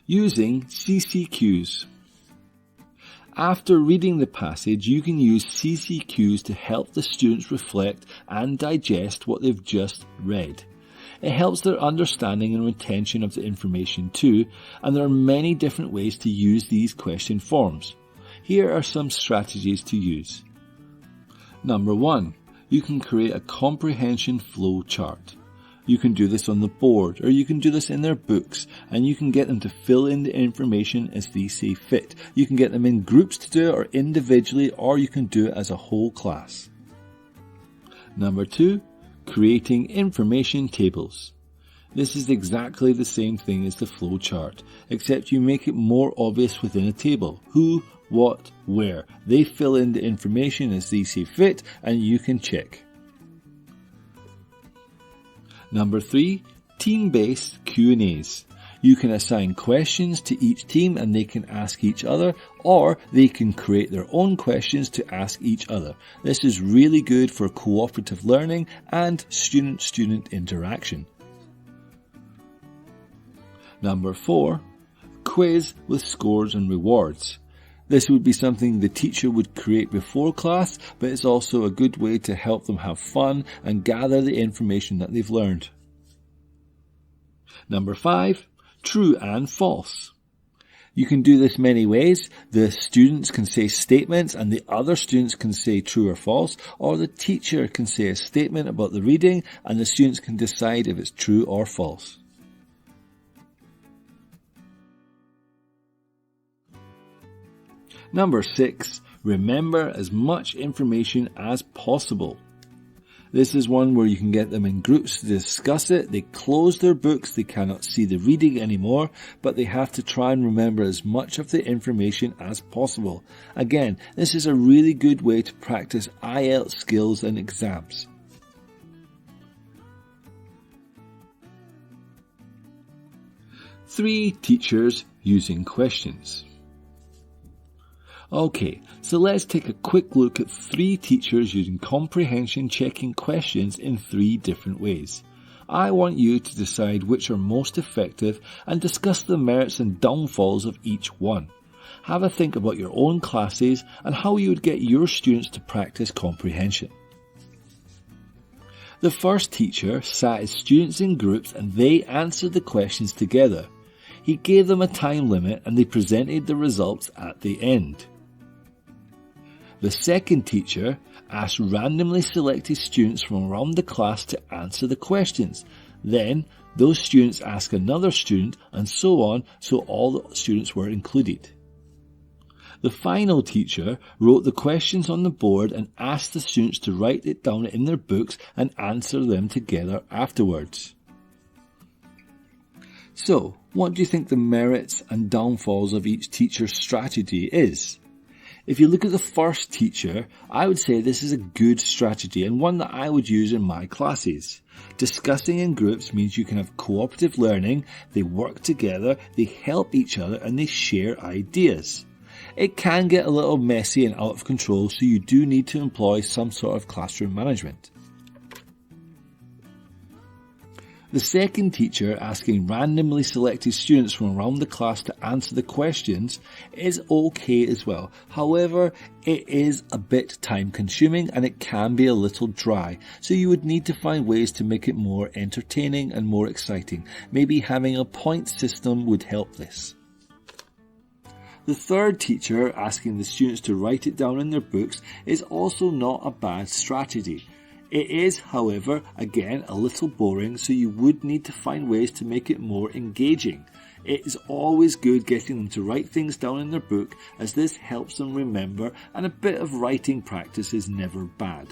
Using ccqs. After reading the passage, you can use ccqs to help the students reflect and digest what they've just read. It helps their understanding and retention of the information too, and there are many different ways to use these question forms. Here are some strategies to use. Number 1. You can create a comprehension flow chart. You can do this on the board, or you can do this in their books, and you can get them to fill in the information as they see fit. You can get them in groups to do it, or individually, or you can do it as a whole class. Number 2, creating information tables. This is exactly the same thing as the flow chart, except you make it more obvious within a table. Who, what, where. They fill in the information as they see fit, and you can check. Number 3, team-based Q&As. You can assign questions to each team and they can ask each other, or they can create their own questions to ask each other. This is really good for cooperative learning and student-student interaction. Number 4, quiz with scores and rewards. This would be something the teacher would create before class, but it's also a good way to help them have fun and gather the information that they've learned. Number 5, true and false. You can do this many ways. The students can say statements and the other students can say true or false, or the teacher can say a statement about the reading and the students can decide if it's true or false. Number 6, remember as much information as possible. This is one where you can get them in groups to discuss it. They close their books, they cannot see the reading anymore, but they have to try and remember as much of the information as possible. Again, this is a really good way to practice IELTS skills and exams. Three teachers using questions. Okay, so let's take a quick look at 3 teachers using comprehension checking questions in 3 different ways. I want you to decide which are most effective and discuss the merits and downfalls of each one. Have a think about your own classes and how you would get your students to practice comprehension. The first teacher sat his students in groups and they answered the questions together. He gave them a time limit and they presented the results at the end. The second teacher asked randomly selected students from around the class to answer the questions. Then, those students asked another student and so on, so all the students were included. The final teacher wrote the questions on the board and asked the students to write it down in their books and answer them together afterwards. So, what do you think the merits and downfalls of each teacher's strategy is? If you look at the first teacher, I would say this is a good strategy and one that I would use in my classes. Discussing in groups means you can have cooperative learning, they work together, they help each other and they share ideas. It can get a little messy and out of control, so you do need to employ some sort of classroom management. The second teacher asking randomly selected students from around the class to answer the questions is okay as well. However, it is a bit time consuming and it can be a little dry. So you would need to find ways to make it more entertaining and more exciting. Maybe having a point system would help this. The third teacher asking the students to write it down in their books is also not a bad strategy. It is, however, again a little boring, so you would need to find ways to make it more engaging. It is always good getting them to write things down in their book, as this helps them remember, and a bit of writing practice is never bad.